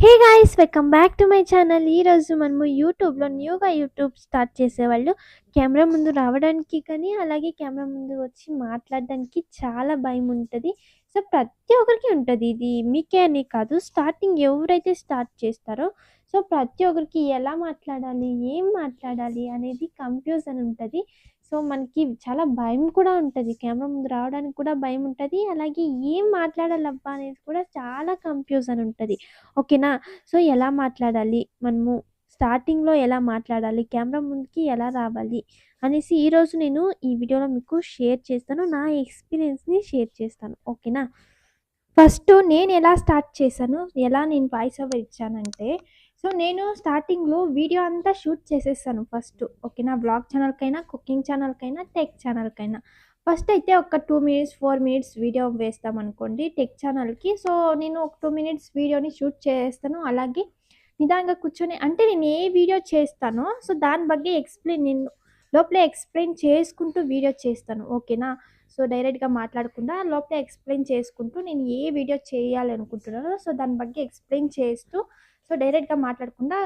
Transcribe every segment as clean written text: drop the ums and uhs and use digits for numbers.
Hey guys, welcome back to my channel. ఈరోజు మనము యూట్యూబ్లో న్యూగా యూట్యూబ్ స్టార్ట్ చేసేవాళ్ళు కెమెరా ముందు రావడానికి కానీ అలాగే కెమెరా ముందు వచ్చి మాట్లాడడానికి చాలా భయం ఉంటుంది. సో ప్రతి ఒక్కరికి ఉంటుంది, ఇది మీకే అని కాదు. స్టార్టింగ్ ఎవరైతే స్టార్ట్ చేస్తారో సో ప్రతి ఒక్కరికి ఎలా మాట్లాడాలి, ఏం మాట్లాడాలి అనేది కన్ఫ్యూజన్ ఉంటుంది. సో మనకి చాలా భయం కూడా ఉంటుంది, కెమెరా ముందు రావడానికి కూడా భయం ఉంటుంది. అలాగే ఏం మాట్లాడాలబ్బా అనేది కూడా చాలా కన్ఫ్యూజన్ ఉంటుంది. ఓకేనా? సో ఎలా మాట్లాడాలి, మనము స్టార్టింగ్‌లో ఎలా మాట్లాడాలి, కెమెరా ముందుకి ఎలా రావాలి అనేసి ఈరోజు నేను ఈ వీడియోలో మీకు షేర్ చేస్తాను. నా ఎక్స్‌పీరియన్స్‌ని షేర్ చేస్తాను. ఓకేనా? ఫస్టు నేనెలా స్టార్ట్ చేశాను, ఎలా నేను వాయిస్ ఓవర్ ఇచ్చానంటే, సో నేను స్టార్టింగ్‌లో వీడియో అంతా షూట్ చేసేసాను ఫస్టు. ఓకేనా? వ్లాగ్ ఛానల్‌కైనా, కుకింగ్ ఛానల్‌కైనా, టెక్ ఛానల్‌కైనా. ఫస్ట్ అయితే ఒక 2 మినిట్స్, 4 మినిట్స్ వీడియో వేస్తామనుకోండి టెక్ ఛానల్‌కి. సో నేను ఒక 2 మినిట్స్ వీడియోని షూట్ చేసేస్తాను. అలాగే నిదానంగా కూర్చొని అంటే నేను ఏ వీడియో చేస్తానో సో దాని ಬಗ್ಗೆ నేను లోపలే ఎక్స్‌ప్లెయిన్ చేసుకుంటూ వీడియో చేస్తాను. ఓకేనా? సో డైరెక్ట్‌గా మాట్లాడకుండా లోపలే ఎక్స్‌ప్లెయిన్ చేసుకుంటూ నేను ఏ వీడియో చేయాలనుకుంటున్నానో సో దాని ಬಗ್ಗೆ ఎక్స్‌ప్లెయిన్ చేస్తూ సో డైరెక్ట్‌గా మాట్లాడకుండా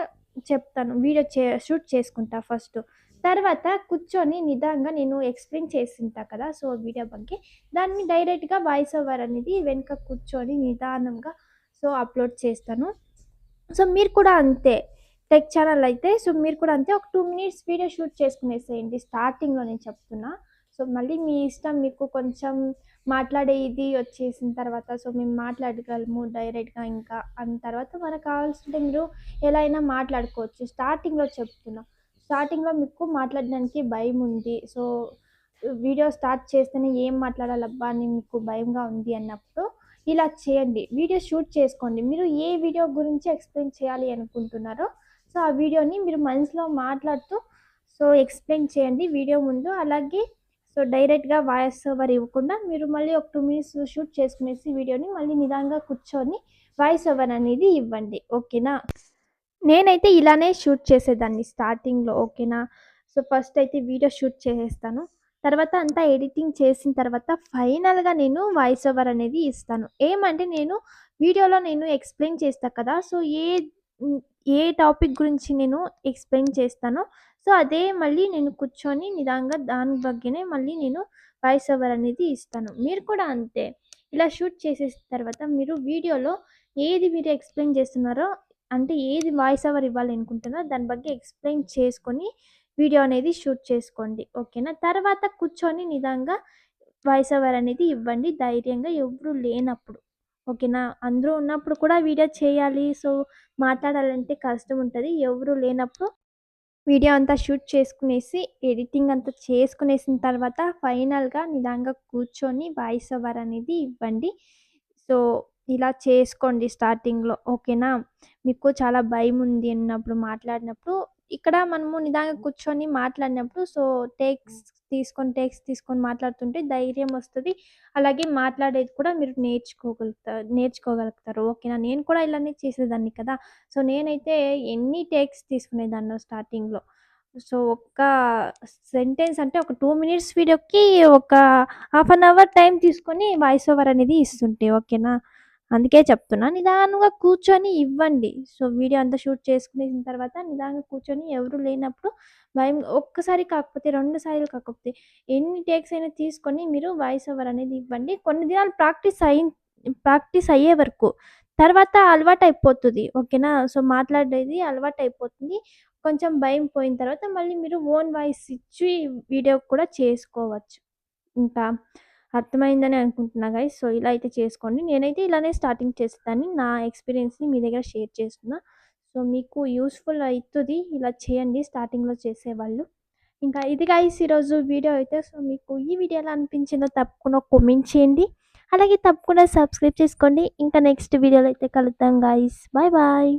చెప్తాను. వీడియో షూట్ చేసుకుంటా ఫస్టు. తర్వాత కూర్చొని నిదానంగా నేను ఎక్స్‌ప్లెయిన్ చేసుంటా కదా! సో వీడియో ಬಗ್ಗೆ దాన్ని డైరెక్ట్‌గా వాయిస్ ఓవర్ అనేది వెనక కూర్చొని నిదానంగా సో అప్‌లోడ్ చేస్తాను. సో మీరు కూడా అంతే. టెక్ ఛానల్ అయితే సో మీరు కూడా అంతే. ఒక 2 మినిట్స్ వీడియో షూట్ చేసుకునేసేయండి స్టార్టింగ్‌లో నేను చెప్తున్నా. సో మళ్ళీ మీ ఇష్టం, మీకు కొంచెం మాట్లాడే ఇది వచ్చేసిన తర్వాత సో మేము మాట్లాడగలము డైరెక్ట్‌గా ఇంకా. తర్వాత మనకు కావాల్సింటే మీరు ఎలా అయినా మాట్లాడుకోవచ్చు. స్టార్టింగ్‌లో చెప్తున్నా. స్టార్టింగ్‌లో మీకు మాట్లాడడానికి భయముంది. సో వీడియో స్టార్ట్ చేస్తేనే ఏం మాట్లాడాలబ్బా అని మీకు భయంగా ఉంది అన్నప్పుడు ఇలా చేయండి. వీడియో షూట్ చేసుకోండి. మీరు ఏ వీడియో గురించి ఎక్స్‌ప్లెయిన్ చేయాలి అనుకుంటున్నారో, సో ఆ వీడియోని మీరు మనసులో మాట్లాడుతూ సో ఎక్స్‌ప్లెయిన్ చేయండి వీడియో ముందు. అలాగే సో డైరెక్ట్‌గా వాయిస్ ఓవర్ ఇవ్వకుండా మీరు మళ్ళీ ఒక 2 మినిట్స్ షూట్ చేసుకునేసి వీడియోని మళ్ళీ నిదానంగా కూర్చొని వాయిస్ ఓవర్ అనేది ఇవ్వండి. ఓకేనా? నేనైతే ఇలానే షూట్ చేసేదాన్ని స్టార్టింగ్‌లో. ఓకేనా? సో ఫస్ట్ అయితే వీడియో షూట్ చేసేస్తాను. తర్వాత అంతా ఎడిటింగ్ చేసిన తర్వాత ఫైనల్‌గా నేను వాయిస్ ఓవర్ అనేది ఇస్తాను. ఏమంటే నేను వీడియోలో నేను ఎక్స్‌ప్లెయిన్ చేస్తా కదా! సో హ్మ్, ఏ టాపిక్ గురించి నేను ఎక్స్‌ప్లెయిన్ చేస్తానో సో అదే మళ్ళీ నేను కూర్చొని నిదానంగా దాని బగ్గనే మళ్ళీ నేను వాయిస్ ఓవర్ అనేది ఇస్తాను. మీరు కూడా అంతే. ఇలా షూట్ చేసేసిన తర్వాత మీరు వీడియోలో ఏది మీరు ఎక్స్‌ప్లెయిన్ చేస్తున్నారో అంటే ఏది వాయిస్ ఓవర్ ఇవ్వాలనుకుంటున్నారో దాని ಬಗ್ಗೆ ఎక్స్‌ప్లెయిన్ చేసుకొని వీడియో అనేది షూట్ చేసుకోండి. ఓకేనా? తర్వాత కూర్చొని నిదానంగా వాయిస్ ఓవర్ అనేది ఇవ్వండి ధైర్యంగా ఎవరు లేనప్పుడు. ఓకేనా? అందరూ ఉన్నప్పుడు కూడా వీడియో చేయాలి. సో మాట్లాడాలంటే కష్టం ఉంటది. ఎవరు లేనప్పుడు వీడియో అంతా షూట్ చేసుకునేసి, ఎడిటింగ్ అంతా చేసుకునేసిన తర్వాత ఫైనల్‌గా నిదానంగా కూర్చొని వాయిస్ ఓవర్ అనేది ఇవ్వండి. సో, ఇలా చేసుకోండి స్టార్టింగ్‌లో. ఓకేనా? మీకు చాలా భయముంది అన్నప్పుడు మాట్లాడినప్పుడు, ఇక్కడ మనము నిదానంగా కూర్చొని మాట్లాడినప్పుడు సో, టేక్స్ తీసుకొని మాట్లాడుతుంటే ధైర్యం వస్తది. అలాగే మాట్లాడేది కూడా మీరు నేర్చుకోగలుగుతారు. ఓకేనా? నేను కూడా ఇలానే చేసేదాన్ని కదా! సో, నేనైతే ఎన్ని టేక్స్ తీసుకునేదాన్నో స్టార్టింగ్‌లో. సో, ఒక్క సెంటెన్స్ అంటే ఒక 2 మినిట్స్ వీడియోకి ఒక హాఫ్ అన్ అవర్ టైం తీసుకొని వాయిస్ ఓవర్ అనేది ఇస్తుంటే. ఓకేనా? అందుకే చెప్తున్నా. నిదానంగా కూర్చొని ఇవ్వండి. సో, వీడియో అంతా షూట్ చేసుకునేసిన తర్వాత నిదానంగా కూర్చొని ఎవరు లేనప్పుడు భయం ఒక్కసారి కాకపోతే, 2 సార్లు కాకపోతే ఎన్ని టేక్స్ అయినా తీసుకొని మీరు వాయిస్ ఓవర్ అనేది ఇవ్వండి. కొన్ని దినాలు ప్రాక్టీస్ అయ్యే వరకు. తర్వాత అలవాటయిపోతది. ఓకేనా? సో, మాట్లాడేది అలవాటయిపోతుంది. కొంచెం భయం పోయిన తర్వాత మళ్ళీ మీరు ఓన్ వాయిస్ ఇచ్చి వీడియో కూడా చేసుకోవచ్చు. ఇంకా అర్థమైందని అనుకుంటున్నా గైస్. సో, ఇలా అయితే చేసుకోండి. నేనైతే ఇలానే స్టార్టింగ్ చేసేదాన్ని. నా ఎక్స్‌పీరియన్స్‌ని మీ దగ్గర షేర్ చేస్తున్నా. సో, మీకు యూజ్‌ఫుల్ అయితది. ఇలా చేయండి స్టార్టింగ్‌లో చేసేవాళ్ళు. ఇంకా ఇది గైస్ ఈరోజు వీడియో అయితే. సో, మీకు ఈ వీడియో ఎలా అనిపించిందో తప్పకుండా కామెంట్ చేయండి. అలాగే తప్పకుండా సబ్స్క్రైబ్ చేసుకోండి. ఇంకా నెక్స్ట్ వీడియోలో అయితే కలుద్దాం గైస్. Bye bye.